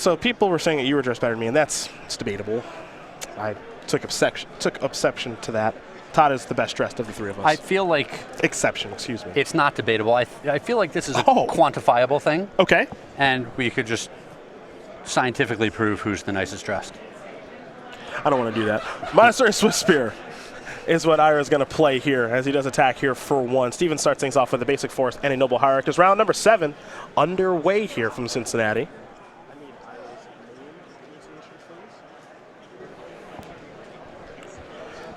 So people were saying that you were dressed better than me, and it's debatable. I took exception to that. Todd is the best dressed of the three of us. I feel like... Exception, excuse me. It's not debatable. I feel like this is a quantifiable thing. Okay. And we could just scientifically prove who's the nicest dressed. I don't want to do that. Monastery Swift Spear is what Arya is going to play here as he does attack here for one. Steven starts things off with a basic force and a noble hierarch. As round number 7 underway here from Cincinnati.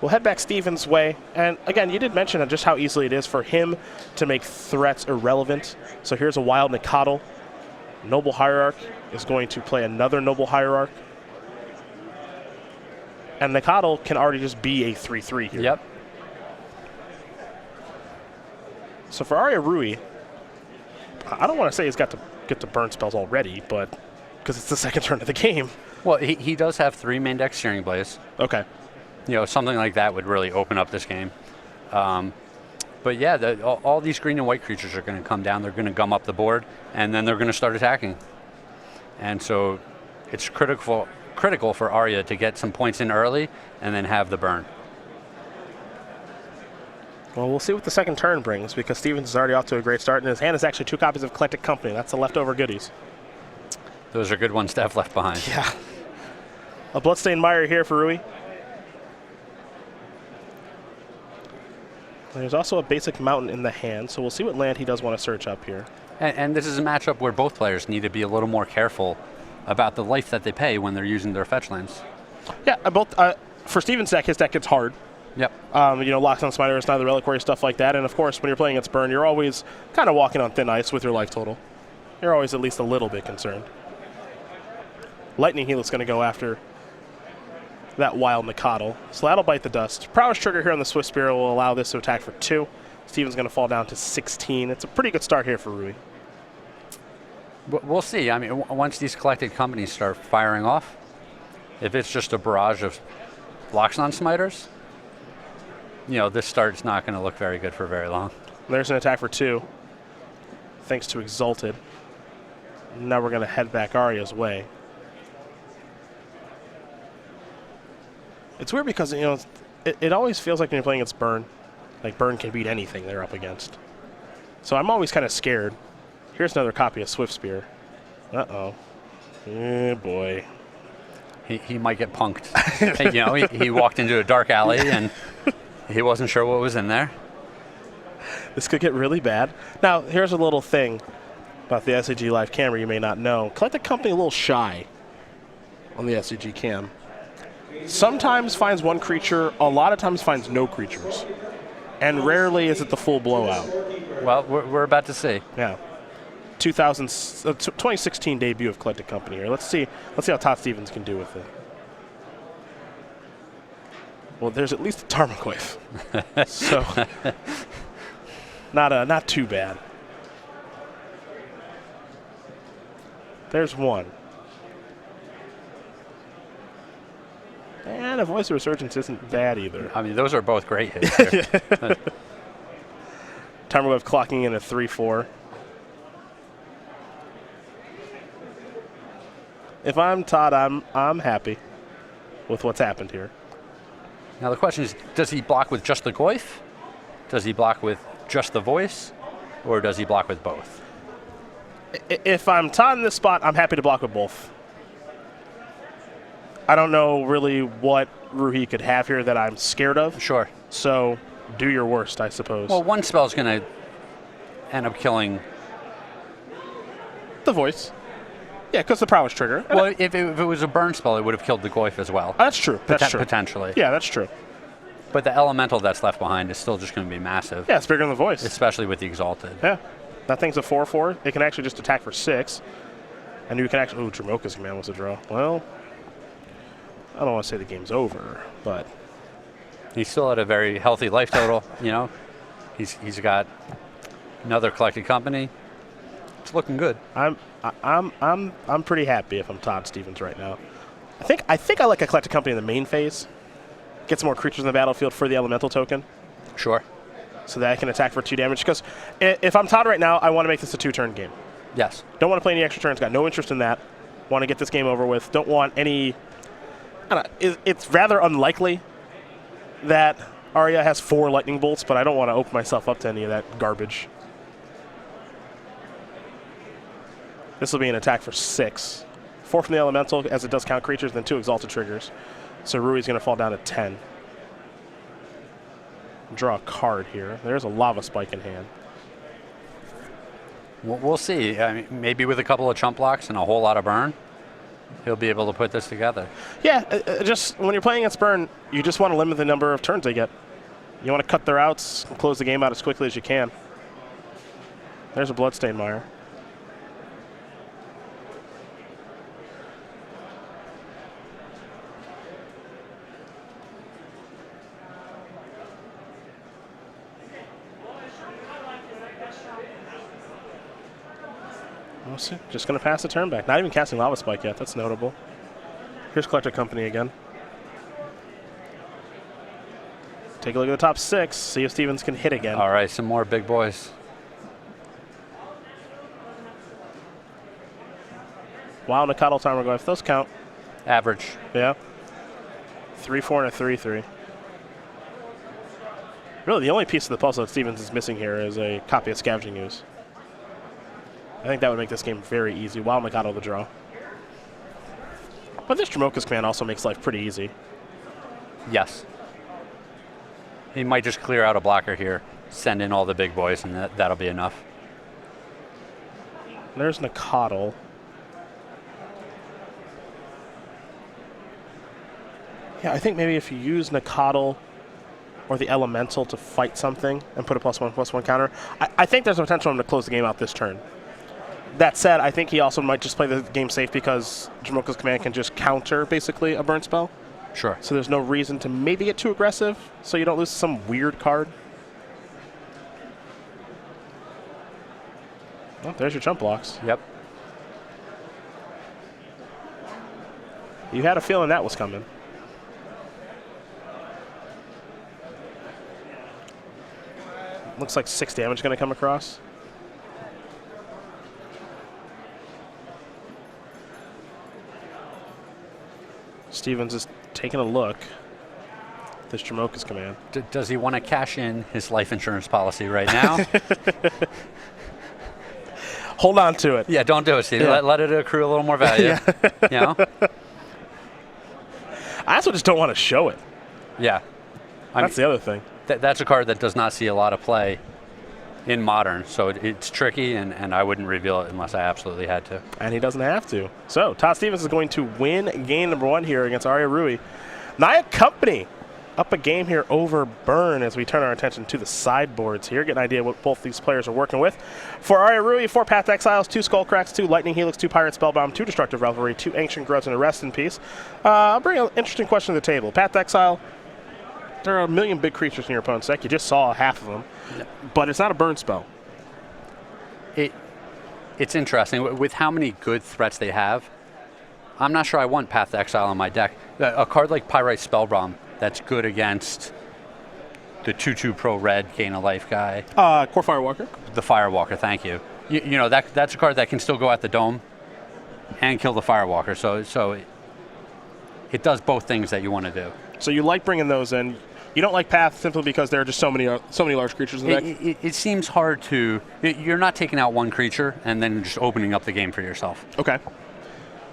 We'll head back Steven's way. And again, you did mention just how easily it is for him to make threats irrelevant. So here's a wild Nikotl. Noble Hierarch is going to play another Noble Hierarch. And Nikotl can already just be a 3/3 here. Yep. So for Arya Roohi, I don't want to say he's got to get to burn spells already, but because it's the second turn of the game. Well, he does have 3 main deck Searing Blaze. Okay. You know, something like that would really open up this game. But yeah, all these green and white creatures are going to come down. They're going to gum up the board, and then they're going to start attacking. And so it's critical for Arya to get some points in early and then have the burn. Well, we'll see what the second turn brings, because Stevens is already off to a great start, and his hand is actually 2 copies of Eclectic Company. That's the leftover goodies. Those are good ones to have left behind. Yeah. A Bloodstained Mire here for Roohi. There's also a basic mountain in the hand, so we'll see what land he does want to search up here. And this is a matchup where both players need to be a little more careful about the life that they pay when they're using their fetch lands. Yeah, for Steven's deck, his deck gets hard. Yep. You know, Locks on Smiter, Neither Reliquary, stuff like that. And of course, when you're playing against Burn, you're always kind of walking on thin ice with your life total. You're always at least a little bit concerned. Lightning Helix going to go after that wild Nikotl. So that'll bite the dust. Prowess Trigger here on the Swift Spear will allow this to attack for 2. Steven's going to fall down to 16. It's a pretty good start here for Roohi. We'll see. I mean, once these collected companies start firing off, if it's just a barrage of Loxodon Smiters, you know, this start's not going to look very good for very long. There's an attack for 2, thanks to Exalted. Now we're going to head back Arya's way. It's weird because, you know, it always feels like when you're playing against Burn, like Burn can beat anything they're up against. So I'm always kind of scared. Here's another copy of Swift Spear. Uh-oh. Eh, boy. He might get punked. You know, he walked into a dark alley and he wasn't sure what was in there. This could get really bad. Now, here's a little thing about the SCG Live camera you may not know. Collected Company a little shy on the SCG cam. Sometimes finds one creature, a lot of times finds no creatures. And rarely is it the full blowout. Well, we're about to see. Yeah. 2016 debut of Collected Company here. Let's see how Todd Stevens can do with it. Well, there's at least a Tarmogoyf. So not too bad. There's one. And a Voice of Resurgence isn't bad either. I mean, those are both great hits here. Tarmogoyf clocking in at 3/4. If I'm Todd, I'm happy with what's happened here. Now the question is, does he block with just the Goyf? Does he block with just the Voice? Or does he block with both? If I'm Todd in this spot, I'm happy to block with both. I don't know really what Roohi could have here that I'm scared of. Sure. So do your worst, I suppose. Well, one spell is going to end up killing the Voice. Yeah, because the Prowess Trigger. Well, if it was a burn spell, it would have killed the Goyf as well. That's true. That's true. Potentially. Yeah, that's true. But the elemental that's left behind is still just going to be massive. Yeah, it's bigger than the Voice. Especially with the Exalted. Yeah. That thing's a 4/4. It can actually just attack for 6. And you can actually... Ooh, Dramoka's command was a draw. Well, I don't want to say the game's over, but... He's still at a very healthy life total, you know. He's got another Collected Company. It's looking good. I'm pretty happy if I'm Todd Stevens right now. I think I like a Collected Company in the main phase. Gets more creatures in the battlefield for the elemental token. Sure. So that I can attack for 2 damage. Because if I'm Todd right now, I want to make this a 2-turn game. Yes. Don't want to play any extra turns. Got no interest in that. Want to get this game over with. Don't want any... I don't know, it's rather unlikely that Arya has 4 lightning bolts, but I don't want to open myself up to any of that garbage. This will be an attack for 6. 4 from the elemental, as it does count creatures, then 2 exalted triggers. So Roohi's going to fall down to 10. Draw a card here. There's a lava spike in hand. We'll see. I mean, maybe with a couple of chump blocks and a whole lot of burn, he'll be able to put this together. Yeah, just when you're playing against burn, you just want to limit the number of turns they get. You want to cut their outs and close the game out as quickly as you can. There's a Bloodstained Mire. Just going to pass the turn back. Not even casting Lava Spike yet. That's notable. Here's Collector Company again. Take a look at the top 6. See if Stevens can hit again. All right, some more big boys. Wow, Nikado Tarmogoyf. Those count. Average. Yeah. 3-4 and a 3-3. Really, the only piece of the puzzle that Stevens is missing here is a copy of Scavenging Ooze. I think that would make this game very easy. Wild Mikado the draw. But this Dromoka's command also makes life pretty easy. Yes. He might just clear out a blocker here, send in all the big boys, and that'll be enough. There's Nikado. Yeah, I think maybe if you use Nikado or the Elemental to fight something and put a +1/+1 counter, I think there's a potential for him to close the game out this turn. That said, I think he also might just play the game safe because Dromoka's command can just counter, basically, a burn spell. Sure. So there's no reason to maybe get too aggressive so you don't lose some weird card. Oh, there's your chump blocks. Yep. You had a feeling that was coming. Looks like 6 damage going to come across. Stevens is taking a look at this Dromoka's command. Does he want to cash in his life insurance policy right now? Hold on to it. Yeah, don't do it, Steve. Yeah. Let it accrue a little more value. Yeah. You know? I also just don't want to show it. Yeah. That's the other thing. That's a card that does not see a lot of play in Modern, so it's tricky, and I wouldn't reveal it unless I absolutely had to. And he doesn't have to. So Todd Stevens is going to win game number 1 here against Arya Roohi. Naya Company up a game here over Burn as we turn our attention to the sideboards here, get an idea what both these players are working with. For Arya Roohi, 4 Path to Exiles, 2 Skullcracks, 2 Lightning Helix, 2 Pirate Spellbound, 2 Destructive Revelry, 2 Ancient Grudge, and a Rest in Peace. I'll bring an interesting question to the table. Path to Exile, there are a million big creatures in your opponent's deck. You just saw half of them, but it's not a burn spell. It's interesting. With how many good threats they have, I'm not sure I want Path to Exile on my deck. A card like Pyrite Spellbomb that's good against the 2/2 Pro Red gain a life guy. Core Firewalker. The Firewalker, thank you. You know, that's a card that can still go at the Dome and kill the Firewalker. So it does both things that you want to do. So you like bringing those in. You don't like Path simply because there are just so many large creatures in the deck? It seems hard to... You're not taking out one creature and then just opening up the game for yourself. Okay.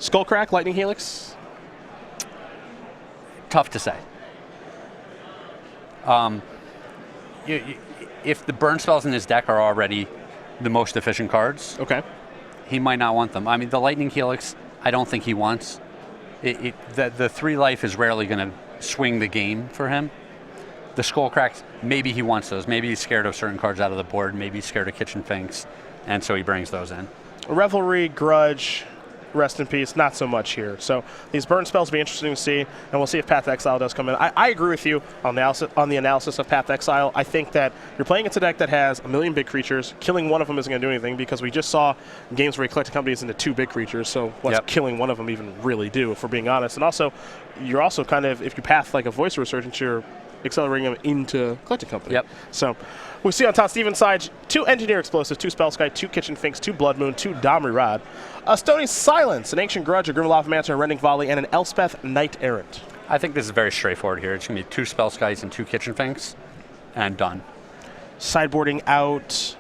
Skullcrack, Lightning Helix? Tough to say. If the burn spells in his deck are already the most efficient cards, okay, he might not want them. I mean, the Lightning Helix, I don't think he wants. The 3 life is rarely going to swing the game for him. The Skullcracks, maybe he wants those. Maybe he's scared of certain cards out of the board. Maybe he's scared of Kitchen Finks, and so he brings those in. Revelry, Grudge, Rest in Peace, not so much here. So these burn spells will be interesting to see, and we'll see if Path to Exile does come in. I agree with you on the analysis of Path to Exile. I think that you're playing against a deck that has a million big creatures. Killing one of them isn't going to do anything because we just saw games where you collect companies into 2 big creatures, so what's killing one of them even really do, if we're being honest? And also, you're also kind of, if you path like a Voice of Resurgence, you're accelerating them into Collecting Company. Yep. So we see on Todd Stevens' side 2 Engineer Explosives, 2 Spellskite, 2 Kitchen Finks, 2 Blood Moon, 2 Domri Rod, a Stony Silence, an Ancient Grudge, a Grimloth-Mancer, a Rending Volley, and an Elspeth Knight Errant. I think this is very straightforward here. It's going to be 2 Spellskites and 2 Kitchen Finks, and done. Sideboarding out.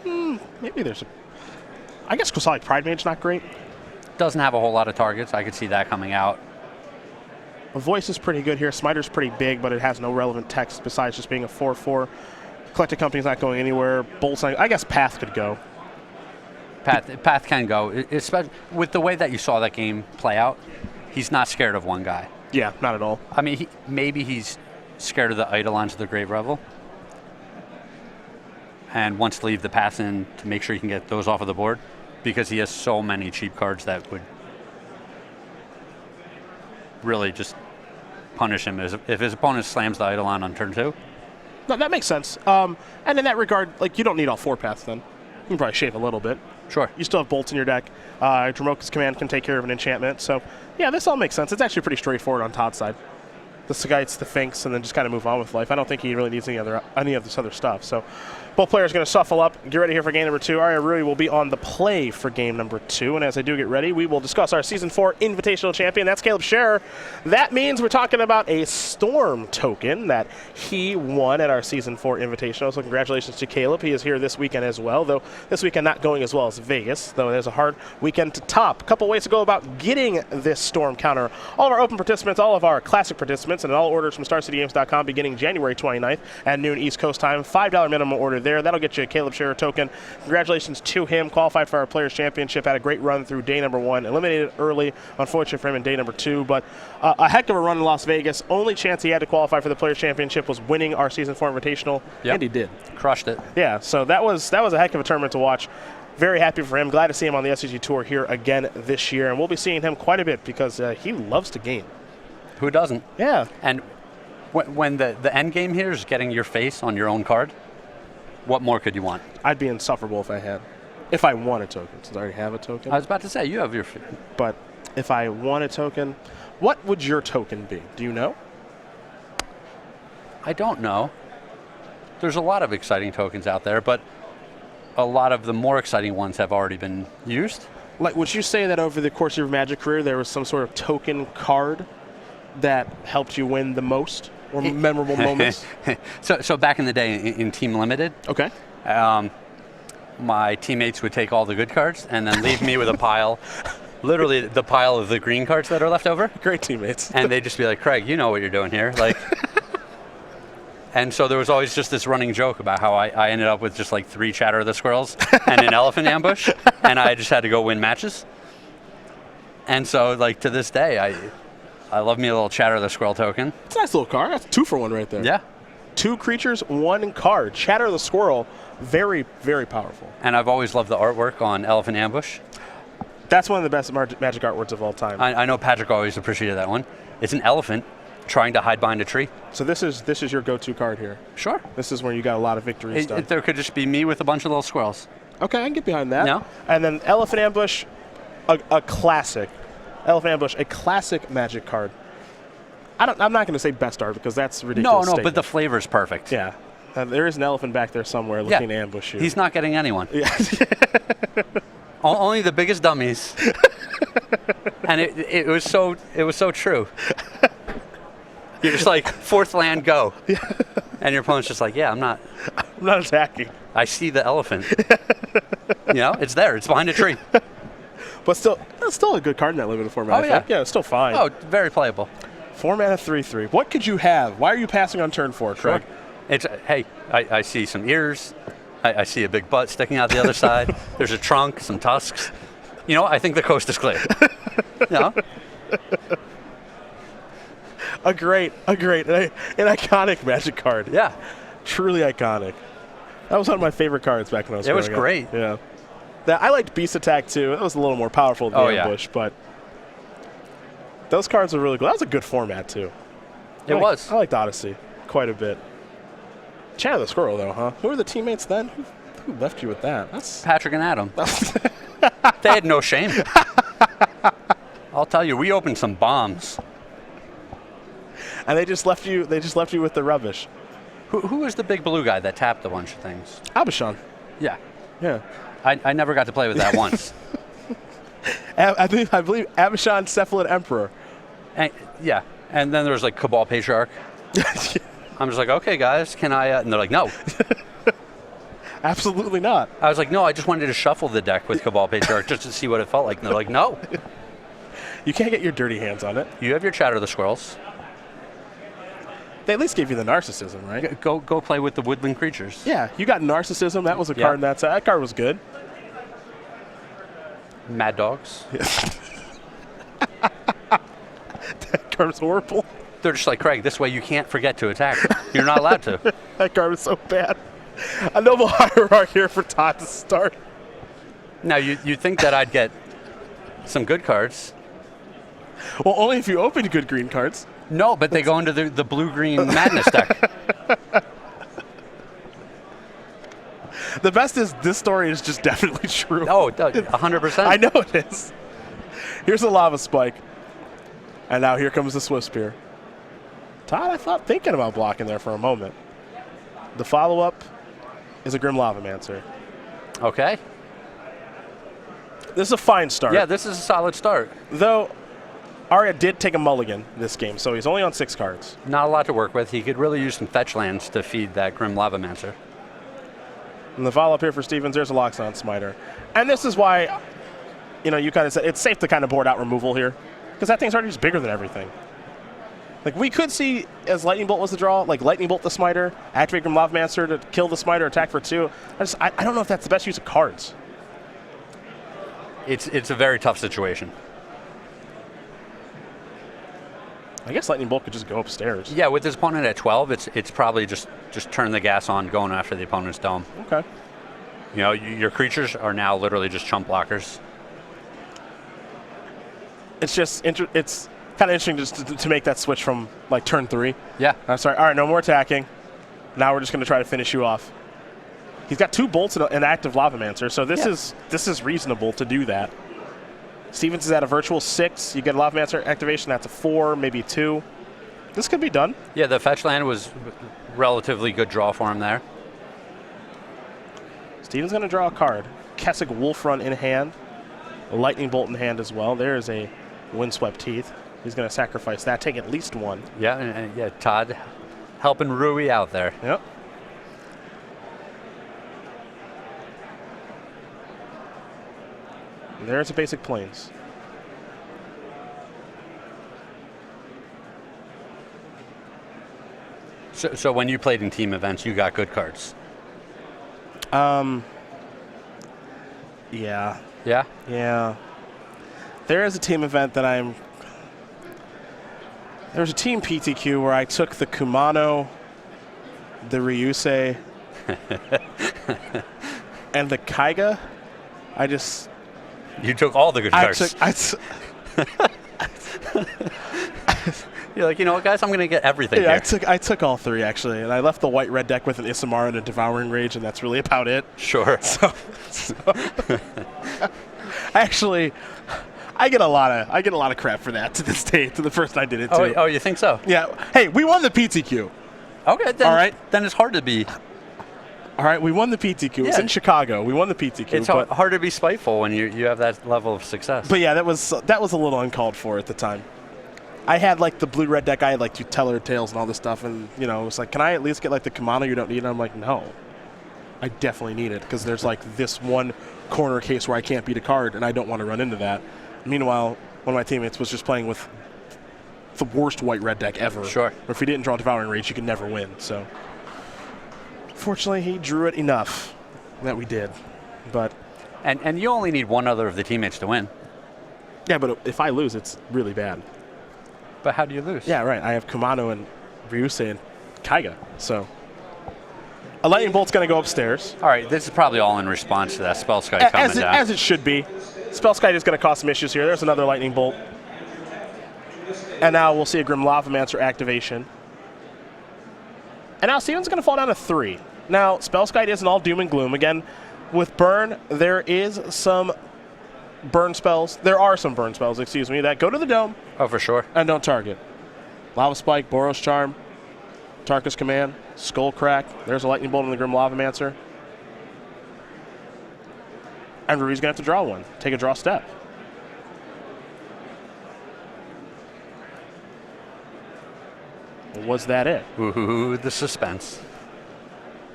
Maybe there's a. I guess Kusalik Pride Mage not great. Doesn't have a whole lot of targets. I could see that coming out. A Voice is pretty good here. Smiter's pretty big, but it has no relevant text besides just being a 4/4. Collected Company's not going anywhere. Bolts, I guess Path could go. Path can go. Especially with the way that you saw that game play out, he's not scared of one guy. Yeah, not at all. I mean, maybe he's scared of the Eidolons of the Grave Revel and wants to leave the Path in to make sure he can get those off of the board because he has so many cheap cards that would really just punish him if his opponent slams the Eidolon on turn 2. No, that makes sense. And in that regard, like, you don't need all 4 Paths then. You can probably shave a little bit. Sure. You still have bolts in your deck. Dromoka's Command can take care of an enchantment. So, yeah, this all makes sense. It's actually pretty straightforward on Todd's side. The Skites, the Finks, and then just kind of move on with life. I don't think he really needs any of this other stuff. So both players going to shuffle up. Get ready here for game number 2. Arya Roohi will be on the play for game number 2. And as I do get ready, we will discuss our Season 4 Invitational Champion. That's Caleb Scherer. That means we're talking about a Storm token that he won at our Season 4 Invitational. So congratulations to Caleb. He is here this weekend as well, though this weekend not going as well as Vegas, though there's a hard weekend to top. A couple ways to go about getting this Storm counter. All of our open participants, all of our classic participants, and all orders from StarCityGames.com beginning January 29th at noon East Coast time. $5 minimum order there. That'll get you a Caleb Scherer token. Congratulations to him. Qualified for our Players Championship. Had a great run through day number 1. Eliminated early, unfortunate for him in day number 2. But a heck of a run in Las Vegas. Only chance he had to qualify for the Players Championship was winning our Season 4 Invitational. Yep. And he did. Crushed it. Yeah, so that was a heck of a tournament to watch. Very happy for him. Glad to see him on the SCG Tour here again this year. And we'll be seeing him quite a bit because he loves to game. Who doesn't? Yeah. And when the end game here is getting your face on your own card, what more could you want? I'd be insufferable if I won a token, since I already have a token. I was about to say, you have your... But if I won a token, what would your token be? Do you know? I don't know. There's a lot of exciting tokens out there, but a lot of the more exciting ones have already been used. Like, would you say that over the course of your Magic career, there was some sort of token card that helped you win the most or memorable moments? So back in the day in Team Limited, okay, my teammates would take all the good cards and then leave me with a pile, literally the pile of the green cards that are left over. Great teammates. And they'd just be like, Craig, you know what you're doing here. Like, and so there was always just this running joke about how I ended up with just like 3 Chatter of the Squirrels and an Elephant Ambush, and I just had to go win matches. And so, like, to this day, I love me a little Chatter the Squirrel token. It's a nice little card. That's 2 for 1 right there. Yeah. 2 creatures, 1 card. Chatter the Squirrel, very, very powerful. And I've always loved the artwork on Elephant Ambush. That's one of the best Magic artworks of all time. I know Patrick always appreciated that one. It's an elephant trying to hide behind a tree. So this is your go-to card here. Sure. This is where you got a lot of victories done. There could just be me with a bunch of little squirrels. Okay, I can get behind that. No. And then Elephant Ambush, a classic. Elephant Ambush, a classic Magic card. I'm not going to say best art because that's ridiculous. No, but the flavor's perfect. Yeah. There is an elephant back there somewhere looking to ambush you. He's not getting anyone. Yeah. Only the biggest dummies. And it was so true. You're just like, 4th land, go. Yeah. And your opponent's just like, yeah, I'm not attacking. I see the elephant. It's there. It's behind a tree. But still, it's still a good card in that limited format. Oh, yeah. Yeah, it's still fine. Oh, very playable. 4 mana, 3/3. What could you have? Why are you passing on turn 4, Craig? Sure. Hey, I see some ears. I see a big butt sticking out the other side. There's a trunk, some tusks. I think the coast is clear. A great, an iconic Magic card. Yeah. Truly iconic. That was one of my favorite cards back when I was growing up. It was great. Yeah. I liked Beast Attack too. That was a little more powerful than the Ambush, but those cards were really cool. That was a good format too. It was. I liked Odyssey quite a bit. Chatter the Squirrel though, huh? Who were the teammates then? Who left you with that? That's Patrick and Adam. They had no shame. I'll tell you, we opened some bombs. And they just left you with the rubbish. Who was the big blue guy that tapped a bunch of things? Abishan. Yeah. Yeah. I never got to play with that once. I believe Abishan, Cephalid Emperor. And, yeah. And then there was like Cabal Patriarch. I'm just like, okay, guys, can I? And they're like, no. Absolutely not. I was like, no, I just wanted to shuffle the deck with Cabal Patriarch just to see what it felt like. And they're like, no. You can't get your dirty hands on it. You have your Chatter the Squirrels. They at least gave you the Narcissism, right? Go play with the woodland creatures. Yeah, you got Narcissism. That was a card that card was good. Mad Dogs. That card was horrible. They're just like, Craig, this way you can't forget to attack. You're not allowed to. That card was so bad. A noble hierarch here for Todd to start. Now, you think that I'd get some good cards. Well, only if you opened good green cards. No, but they go into the blue-green madness deck. The best is this story is just definitely true. Oh, 100%. I know it is. Here's a Lava Spike. And now here comes the Swift Spear. Todd, I thought thinking about blocking there for a moment. The follow-up is a Grim Lavamancer. Okay. This is a fine start. Yeah, this is a solid start. Though Arya did take a mulligan this game, so he's only on 6 cards. Not a lot to work with. He could really use some fetch lands to feed that Grim Lavamancer. And the follow-up here for Stevens, there's a Loxodon Smiter. And this is why, you kind of said it's safe to kind of board out removal here, because that thing's already just bigger than everything. Like, we could see, as Lightning Bolt was the draw, like Lightning Bolt the Smiter, activate Grim Lavamancer to kill the Smiter, attack for 2. I don't know if that's the best use of cards. It's a very tough situation. I guess Lightning Bolt could just go upstairs. Yeah, with his opponent at 12, it's probably just turn the gas on, going after the opponent's dome. Okay. Your creatures are now literally just chump blockers. It's just it's kind of interesting just to make that switch from like turn 3. Yeah. I'm sorry. All right, no more attacking. Now we're just going to try to finish you off. He's got 2 bolts and an active Lavamancer, so this is reasonable to do that. Stevens is at a virtual 6. You get a Lavamancer activation, that's a 4, maybe 2. This could be done. Yeah, the fetch land was relatively good draw for him there. Stevens going to draw a card. Kessig Wolfrun in hand. A Lightning Bolt in hand as well. There is a Windswept Teeth. He's going to sacrifice that, take at least 1. Yeah, and Todd helping Roohi out there. Yep. And there's a basic Plains. So when you played in team events, you got good cards. Yeah. Yeah? Yeah. There is a team event that there's a team PTQ where I took the Kumano, the Ryusei, and the Kaiga. You took all the good cards. You're like, you know what, guys? I'm going to get everything here. I I took all 3, actually. And I left the white-red deck with an Issamar and a Devouring Rage, and that's really about it. Sure. So actually, I get a lot of crap for that to this day, to the person I did it to. Oh, you think so? Yeah. Hey, we won the PTQ. Okay, then, all right. Then it's hard to be. All right, we won the PTQ. It was in Chicago. We won the PTQ. It's hard to be spiteful when you have that level of success. But yeah, that was a little uncalled for at the time. I had like the blue-red deck. I had like 2 Teller Tails and all this stuff, and it was like, can I at least get like the Kumano you don't need? And I'm like, no, I definitely need it because there's like this one corner case where I can't beat a card, and I don't want to run into that. Meanwhile, one of my teammates was just playing with the worst white-red deck ever. Sure. Or if he didn't draw Devouring Rage, you could never win. So fortunately, he drew it enough that we did. But and you only need one other of the teammates to win. yeah, but if I lose, it's really bad. But how do you lose? Yeah, right. I have Kumano and Ryusei and Kaiga. So a Lightning Bolt's going to go upstairs. All right, this is probably all in response to that Spellskite coming down. As it should be. Spellskite is going to cause some issues here. There's another Lightning Bolt. And now we'll see a Grim Lavamancer activation. And now Steven's going to fall down to 3. Now, Spellskite isn't all doom and gloom. Again, with Burn, there is some burn spells. There are some burn spells, excuse me, that go to the dome. Oh, for sure. And don't target. Lava Spike, Boros Charm, Tarkus Command, Skull Crack. There's a Lightning Bolt on the Grim Lavamancer. And Roohi's going to have to draw one. Take a draw step. Was that it? Ooh, the suspense.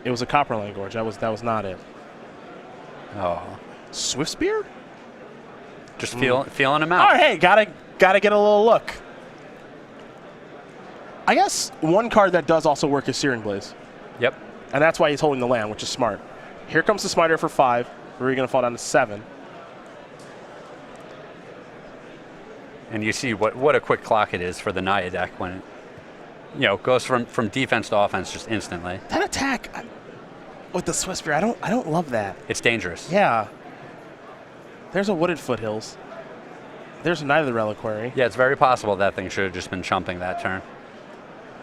It was a Copperline Gorge. That was not it. Oh. Swift Spear? Just feeling him out. Oh, hey, gotta get a little look. I guess one card that does also work is Searing Blaze. Yep. And that's why he's holding the land, which is smart. Here comes the Smiter for 5. We're going to fall down to 7. And you see what a quick clock it is for the Naya deck when it goes from defense to offense just instantly. That attack with the Swift Spear, I don't love that. It's dangerous. Yeah. There's a Wooded Foothills. There's another Reliquary. Yeah, it's very possible that thing should have just been chumping that turn.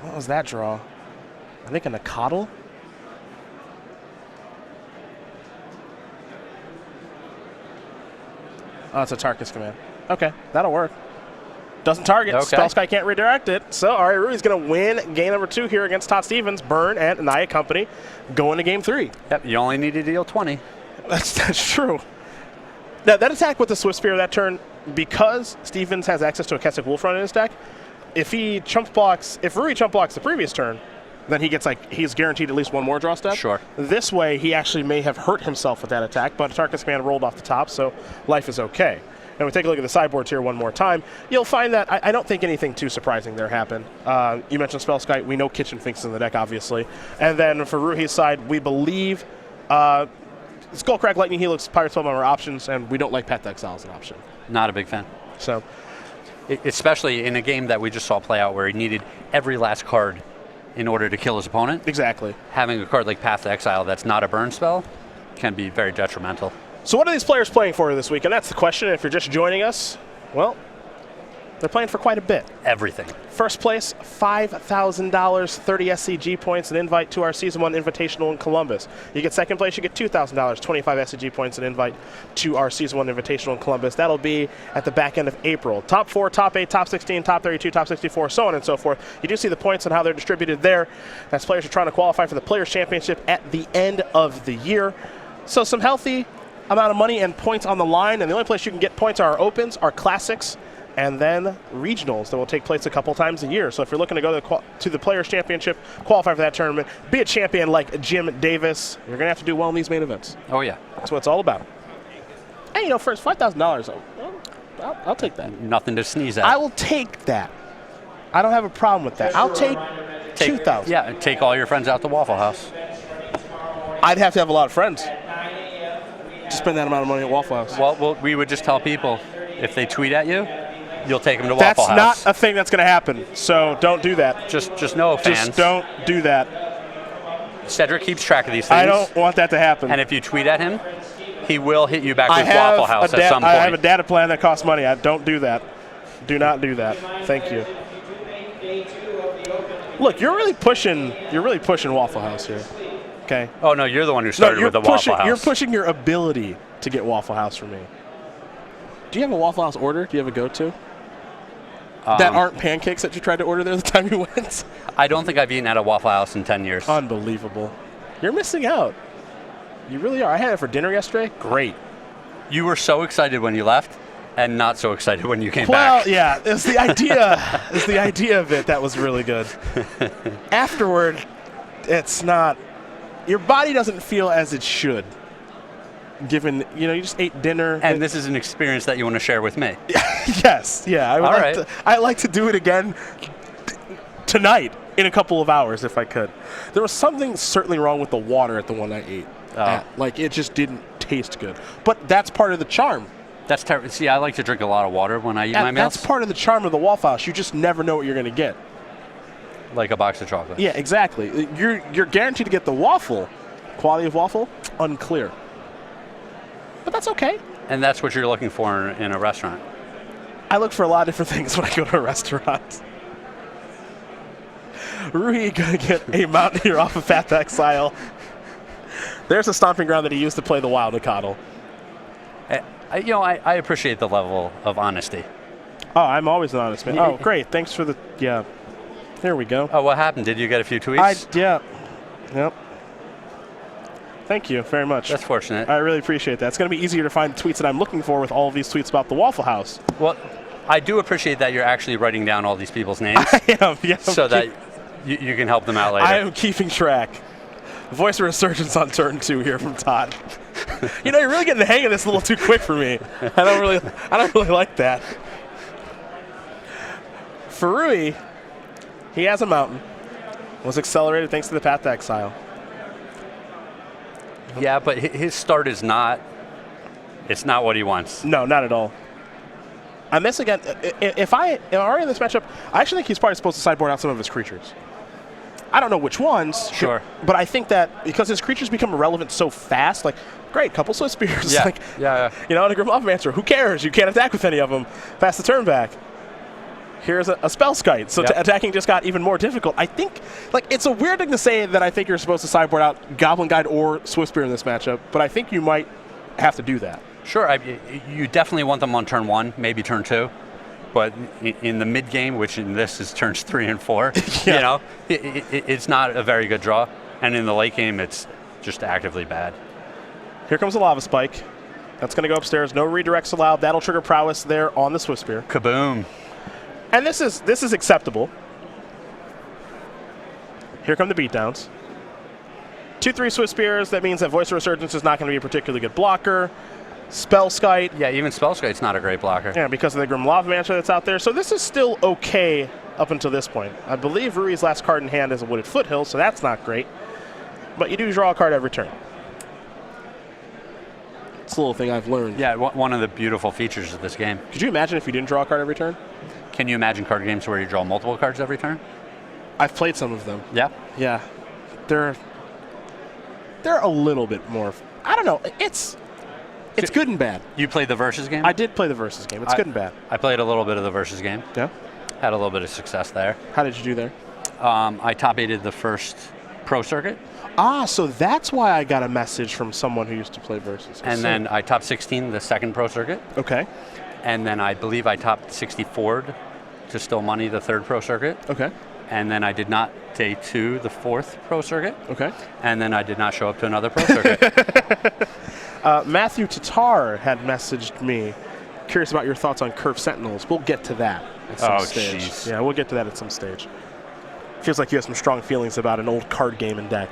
What was that draw? I think a Nakatl? Oh, it's a Tarkus Command. Okay, that'll work. Doesn't target. Okay. Spellsky can't redirect it. So Arya Roohi's going to win game number 2 here against Todd Stevens, Burn, and Naya Company going to game 3. Yep, you only need to deal 20. That's true. Now, that attack with the Swift Spear that turn, because Stevens has access to a Keswick Wolf Run in his deck, if Roohi chump blocks the previous turn, then he's guaranteed at least one more draw step. Sure. This way, he actually may have hurt himself with that attack, but Tarkus Command rolled off the top, so life is okay. And we take a look at the sideboard here one more time. You'll find that I don't think anything too surprising there happened. You mentioned Spellsky. We know Kitchen Finks in the deck, obviously. And then for Roohi's side, we believe Skullcrack, Lightning Helix, Pirate Spellbomber are options, and we don't like Path to Exile as an option. Not a big fan. So, especially in a game that we just saw play out where he needed every last card in order to kill his opponent. Exactly. Having a card like Path to Exile that's not a burn spell can be very detrimental. So what are these players playing for this week? And that's the question. If you're just joining us, well, they're playing for quite a bit. Everything. First place, $5,000, 30 SCG points, an invite to our Season 1 Invitational in Columbus. You get second place, you get $2,000, 25 SCG points, an invite to our Season 1 Invitational in Columbus. That'll be at the back end of April. Top 4, top 8, top 16, top 32, top 64, so on and so forth. You do see the points and how they're distributed there. That's players who are trying to qualify for the Players' Championship at the end of the year. So some healthy amount of money and points on the line, and the only place you can get points are our Opens, our Classics, and then regionals that will take place a couple times a year. So if you're looking to go to the Players' Championship, qualify for that tournament, be a champion like Jim Davis, you're going to have to do well in these main events. Oh, yeah. That's what it's all about. And, for $5,000, I'll take that. Nothing to sneeze at. I will take that. I don't have a problem with that. I'll take $2,000. Yeah, take all your friends out to Waffle House. I'd have to have a lot of friends to spend that amount of money at Waffle House. Well, we would just tell people, if they tweet at you, you'll take them to Waffle House. That's not a thing that's going to happen, so don't do that. Just know, fans. Just don't do that. Cedric keeps track of these things. I don't want that to happen. And if you tweet at him, he will hit you back with Waffle House at some point. I have a data plan that costs money. I don't do that. Do not do that. Thank you. Look, you're really pushing Waffle House here. Okay. Oh, no, you're the one who started with the Waffle House. You're pushing your ability to get Waffle House for me. Do you have a Waffle House order? Do you have a go-to? That aren't pancakes that you tried to order there the time you went? I don't think I've eaten at a Waffle House in 10 years. Unbelievable. You're missing out. You really are. I had it for dinner yesterday. Great. You were so excited when you left and not so excited when you came Well, back. yeah. It's the idea. It's the idea of it that was really good. Afterward, it's not. Your body doesn't feel as it should. Given, you just ate dinner. And this is an experience that you want to share with me. Yes, yeah. I'd like to do it again tonight in a couple of hours if I could. There was something certainly wrong with the water at the one I ate. It just didn't taste good. But that's part of the charm. That's terrible. See, I like to drink a lot of water when I eat my meals. That's part of the charm of the Waffle House. You just never know what you're going to get. Like a box of chocolate. Yeah, exactly. You're guaranteed to get the waffle. Quality of waffle, unclear. But that's okay. And that's what you're looking for in a restaurant. I look for a lot of different things when I go to a restaurant. Roohi going to get a Mountaineer off of Path to Exile. There's a stomping ground that he used to play the Wild Nakatl. I appreciate the level of honesty. Oh, I'm always an honest man. Oh, great. Thanks for the, yeah. Here we go. Oh, what happened? Did you get a few tweets? Yeah. Yep. Thank you very much. That's fortunate. I really appreciate that. It's going to be easier to find the tweets that I'm looking for with all of these tweets about the Waffle House. Well, I do appreciate that you're actually writing down all these people's names. I am, yeah. So that you can help them out later. I am keeping track. Voice of Resurgence on turn 2 here from Todd. You're really getting the hang of this a little too quick for me. I don't really like that. For Roohi, he has a mountain. Was accelerated thanks to the Path to Exile. Yeah, but his start is not. It's not what he wants. No, not at all. I miss again. If Arya in this matchup, I actually think he's probably supposed to sideboard out some of his creatures. I don't know which ones. Sure. But I think that because his creatures become irrelevant so fast, like, great, couple Swift Spears. Yeah. Like, yeah. And a Grim Lavamancer. Who cares? You can't attack with any of them. Pass the turn back. Here's a Spell Skite. So attacking just got even more difficult. I think, it's a weird thing to say that I think you're supposed to sideboard out Goblin Guide or Swift Spear in this matchup, but I think you might have to do that. Sure. You definitely want them on turn 1, maybe turn 2. But in the mid game, which in this is turns 3 and 4, it's not a very good draw. And in the late game, it's just actively bad. Here comes a Lava Spike. That's going to go upstairs. No redirects allowed. That'll trigger Prowess there on the Swift Spear. Kaboom. And this is acceptable. Here come the beatdowns. 2/3 Swift Spears. That means that Voice of Resurgence is not going to be a particularly good blocker. Spell Skite. Yeah, even Spell Skite's not a great blocker. Yeah, because of the Grim Lavamancer that's out there. So this is still okay up until this point. I believe Roohi's last card in hand is a Wooded Foothill, so that's not great. But you do draw a card every turn. It's a little thing I've learned. Yeah, one of the beautiful features of this game. Could you imagine if you didn't draw a card every turn? Can you imagine card games where you draw multiple cards every turn? I've played some of them. Yeah? Yeah. They're a little bit more. I don't know. It's good and bad. You played the Versus game? I did play the Versus game. It's good and bad. I played a little bit of the Versus game. Yeah? Had a little bit of success there. How did you do there? I top 8'd the first Pro Circuit. So that's why I got a message from someone who used to play Versus. And then I top 16 the second Pro Circuit. Okay. And then I believe I topped 64'd to still money the third Pro Circuit. Okay. And then I did not day 2 the fourth Pro Circuit. Okay. And then I did not show up to another Pro Circuit. Matthew Tatar had messaged me, curious about your thoughts on Curve Sentinels. We'll get to that at some stage. Geez. Yeah, we'll get to that at some stage. Feels like you have some strong feelings about an old card game and deck.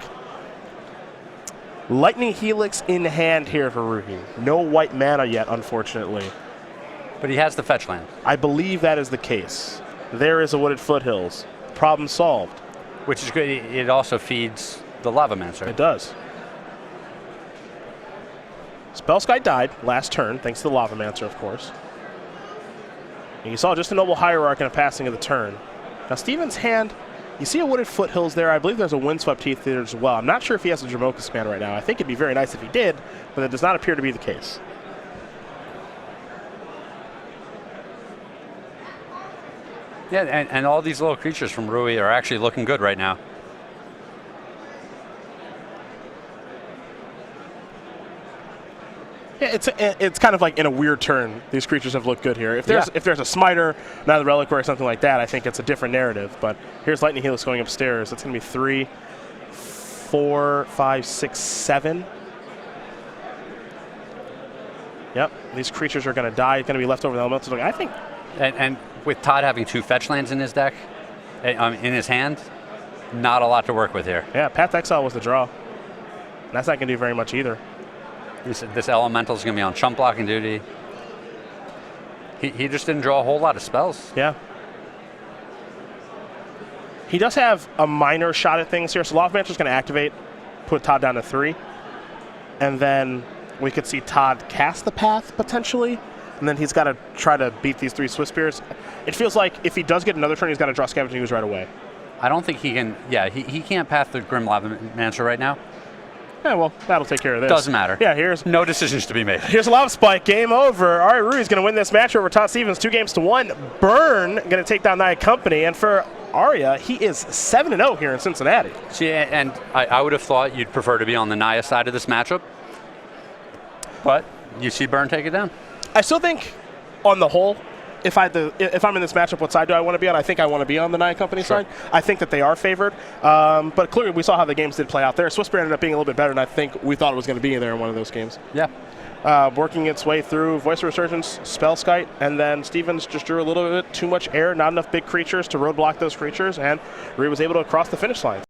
Lightning Helix in hand here for Roohi. No white mana yet, unfortunately. But he has the fetch land. I believe that is the case. There is a Wooded Foothills. Problem solved. Which is good. It also feeds the Lavamancer. It does. Spellskite died last turn, thanks to the Lavamancer, of course. And you saw just a Noble Hierarch and a passing of the turn. Now, Steven's hand, you see a Wooded Foothills there. I believe there's a Windswept Heath there as well. I'm not sure if he has a Dramoka's command right now. I think it'd be very nice if he did, but it does not appear to be the case. Yeah, and all these little creatures from Roohi are actually looking good right now. Yeah, it's kind of like in a weird turn. These creatures have looked good here. If there's a Smiter, another Reliquary, or something like that, I think it's a different narrative. But here's Lightning Helix going upstairs. That's going to be 3, 4, 5, 6, 7. Yep, these creatures are going to die. It's going to be left over the elementals. I think. And with Todd having 2 fetch lands in his deck, in his hand, not a lot to work with here. Yeah, Path to Exile was the draw. That's not going to do very much either. This elemental is going to be on chump blocking duty. He just didn't draw a whole lot of spells. Yeah. He does have a minor shot at things here. So Lavamancer is going to activate, put Todd down to 3. And then we could see Todd cast the Path, potentially. And then he's got to try to beat these 3 Swift Spears. It feels like if he does get another turn, he's got to draw Scavenging Ooze right away. I don't think he can. Yeah, he can't path the Grim Lavamancer right now. Yeah, well, that'll take care of this. Doesn't matter. Yeah, here's no decisions to be made. Here's a Lava Spike. Game over. Arya Roohi's going to win this match over Todd Stevens 2-1. Burn going to take down Nia Company. And for Arya, he is 7-0 here in Cincinnati. See, and I would have thought you'd prefer to be on the Nia side of this matchup. But you see Burn take it down. I still think, on the whole, if I'm in this matchup, what side do I want to be on? I think I want to be on the Nine Company side. I think that they are favored, but clearly we saw how the games did play out there. Swissberry ended up being a little bit better than I think we thought it was going to be there in one of those games. Yeah. Working its way through Voice of Resurgence, Spellskite, and then Stevens just drew a little bit too much air, not enough big creatures to roadblock those creatures, and Roohi was able to cross the finish line.